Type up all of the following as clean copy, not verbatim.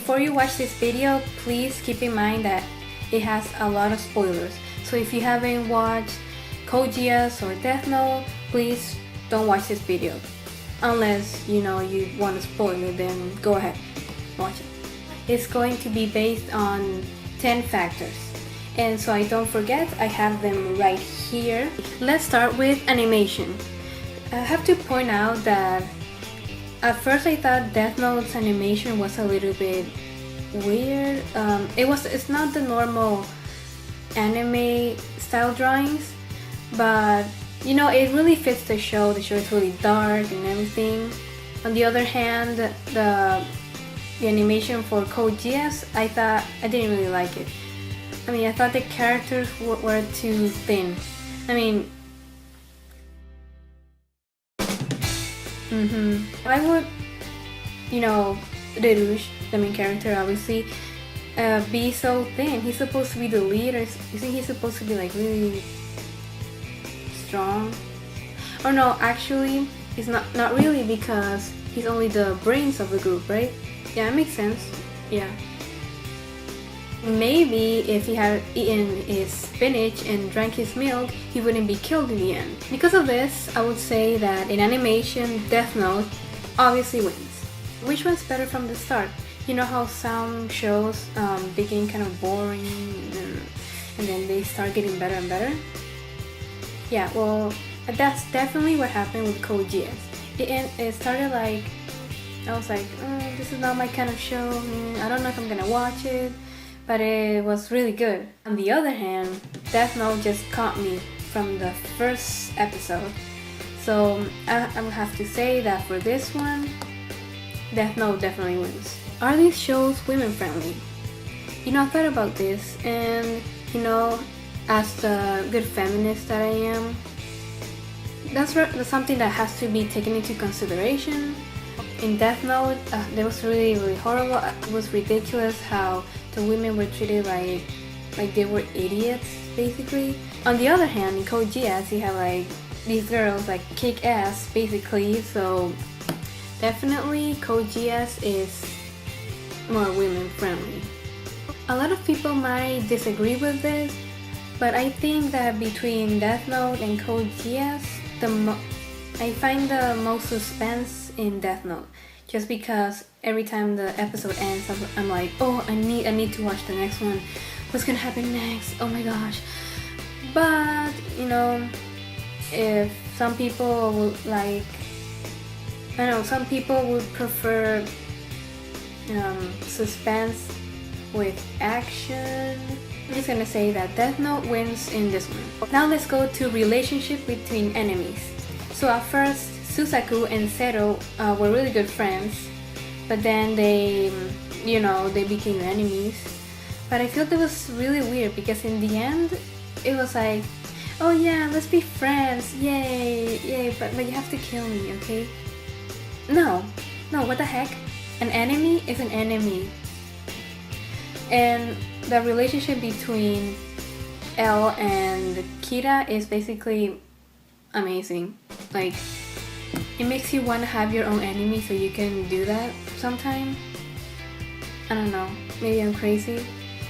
before you watch this video, please keep in mind that it has a lot of spoilers. So if you haven't watched Code Geass or Death Note, please don't watch this video. Unless you want to spoil it, then go ahead, watch it. It's going to be based on 10 factors. And so I don't forget, I have them right here. Let's start with animation. I have to point out that at first I thought Death Note's animation was a little bit weird. It's not the normal anime style drawings, but it really fits the show. The show is really dark and everything. On the other hand, the animation for Code Geass, I didn't really like it. I thought the characters were too thin. I would, Lelouch, the main character, obviously, be so thin. He's supposed to be the leader. You think he's supposed to be like really strong? Or no, actually, he's not really, because he's only the brains of the group, right? Yeah, it makes sense. Yeah. Maybe if he had eaten his spinach and drank his milk, he wouldn't be killed in the end. Because of this, I would say that in animation, Death Note obviously wins. Which one's better from the start? You know how some shows begin kind of boring and then they start getting better and better? Yeah, well, that's definitely what happened with Code Geass. It started like, I was like, this is not my kind of show, I don't know if I'm gonna watch it, but it was really good. On the other hand, Death Note just caught me from the first episode. So I would have to say that for this one, Death Note definitely wins. Are these shows women friendly? I thought about this, and as the good feminist that I am, that's something that has to be taken into consideration. In Death Note, that was really, really horrible. It was ridiculous how the women were treated like they were idiots, basically. On the other hand, in Code Geass, you have like these girls like kick ass, basically. So definitely Code Geass is more women friendly. A lot of people might disagree with this, but I think that between Death Note and Code Geass, I find the most suspense in Death Note, just because every time the episode ends, I'm like, oh, I need to watch the next one. What's gonna happen next? Oh my gosh. But if some people would like, some people would prefer suspense with action. I'm just gonna say that Death Note wins in this one. Now let's go to relationship between enemies. So at first, Susaku and Zero were really good friends, but then they became enemies. But I feel that was really weird, because in the end, it was like, oh yeah, let's be friends, yay, but you have to kill me, okay? No, what the heck? An enemy is an enemy. And the relationship between L and Kira is basically amazing. Like, it makes you want to have your own enemy so you can do that sometime. I don't know, maybe I'm crazy,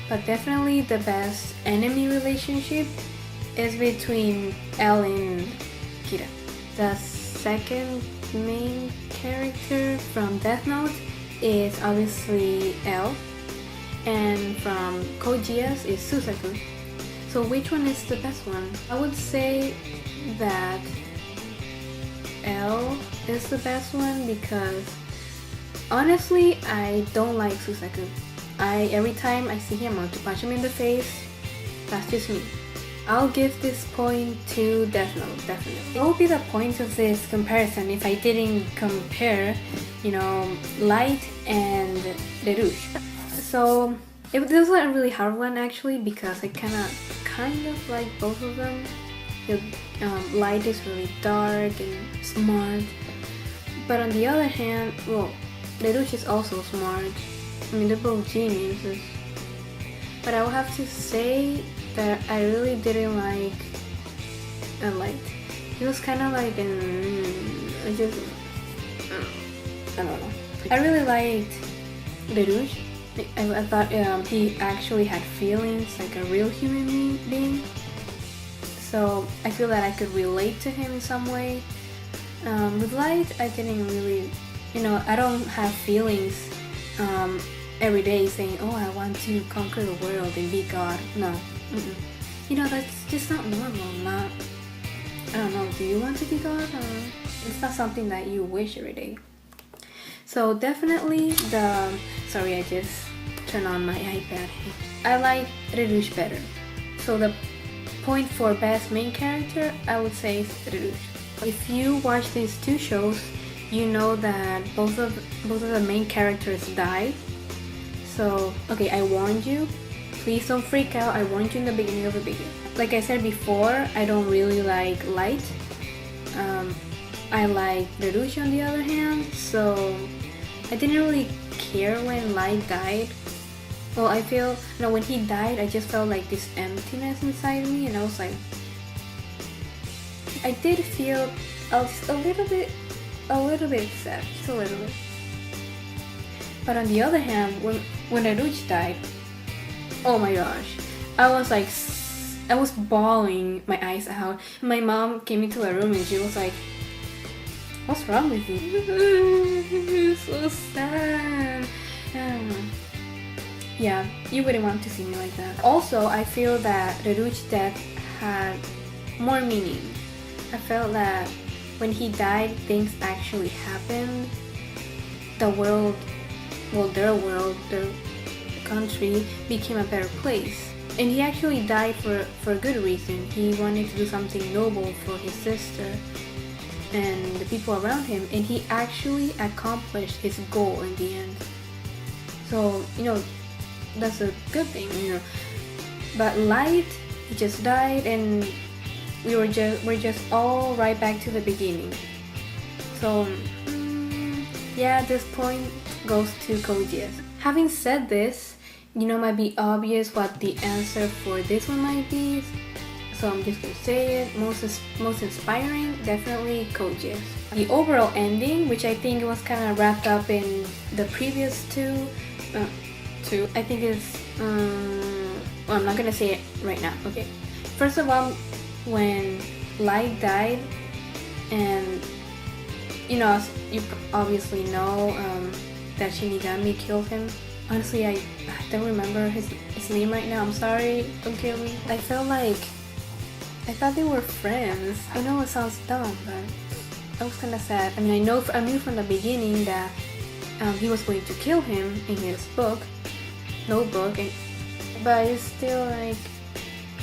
but definitely the best enemy relationship is between L and Kira. The second main character from Death Note is obviously L, and from Code Geass is Susaku. So which one is the best one? I would say that L is the best one, because honestly, I don't like Susaku. Every time I see him, I want to punch him in the face. That's just me. I'll give this point to Death Note, definitely. What would be the point of this comparison if I didn't compare, Light and Lelouch? So this was a really hard one, actually, because I kind of like both of them. Light is really dark and smart, but on the other hand, well, Lelouch is also smart. They're both geniuses. But I will have to say that I really didn't like Light. He was kind of like I don't know. I really liked Lelouch, I thought he actually had feelings like a real human being. So I feel that I could relate to him in some way. With Light, I didn't really, I don't have feelings every day saying, oh, I want to conquer the world and be God. No. That's just not normal. I don't know, do you want to be God? It's not something that you wish every day. So definitely sorry, I just turned on my iPad. I like Lelouch better. So the point for best main character, I would say is Lelouch. If you watch these two shows, you know that both of the main characters died. So, okay, I warned you. Please don't freak out. I warned you in the beginning of the video. Like I said before, I don't really like Light. I like Lelouch on the other hand, so I didn't really care when Light died. Well, I feel, when he died, I just felt like this emptiness inside me, and I was like, I did feel a little bit sad, just a little bit. But on the other hand, when Lelouch died, oh my gosh, I was bawling my eyes out. My mom came into my room and she was like, what's wrong with you? So sad. Yeah, you wouldn't want to see me like that. Also, I feel that Lelouch's death had more meaning. I felt that when he died, things actually happened. Their world, their country became a better place. And he actually died for a good reason. He wanted to do something noble for his sister and the people around him, and he actually accomplished his goal in the end. So, that's a good thing, But Light, he just died, and we're just all right back to the beginning. So, yeah, this point goes to Code Geass. Having said this, might be obvious what the answer for this one might be. So I'm just gonna say it. Most inspiring, definitely Code Geass. The overall ending, which I think was kind of wrapped up in the previous two, I think is. Well, I'm not gonna say it right now. Okay. First of all, when Light died, and you obviously know that Shinigami killed him. Honestly, I don't remember his name right now. I'm sorry, don't kill me. I thought they were friends. I know it sounds dumb, but that was kind of sad. I mean, I knew from the beginning that he was going to kill him in his notebook, but it's still like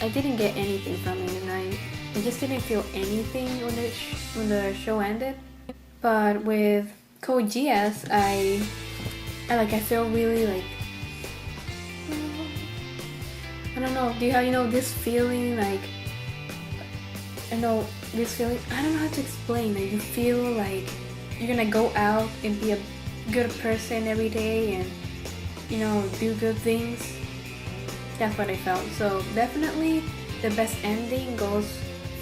I didn't get anything from it, and I just didn't feel anything when the show ended. But with Code Geass, I feel really like, I don't know, do you have this feeling like, I know this feeling, I don't know how to explain, like you feel like you're gonna go out and be a good person every day and do good things. That's what I felt. So definitely the best ending goes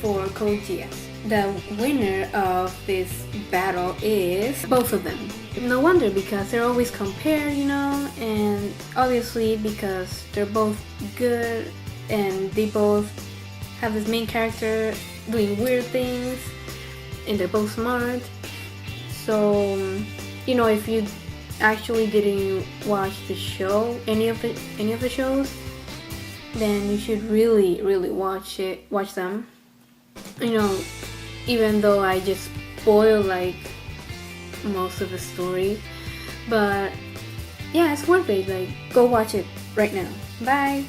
for Code Geass. The winner of this battle is both of them. No wonder, because they're always compared, and obviously because they're both good and they both have this main character doing weird things and they're both smart. So, if you actually didn't watch the show, any of the shows, then you should really watch them. Even though I just spoiled like most of the story, but yeah, it's worth it. Like, go watch it right now. Bye.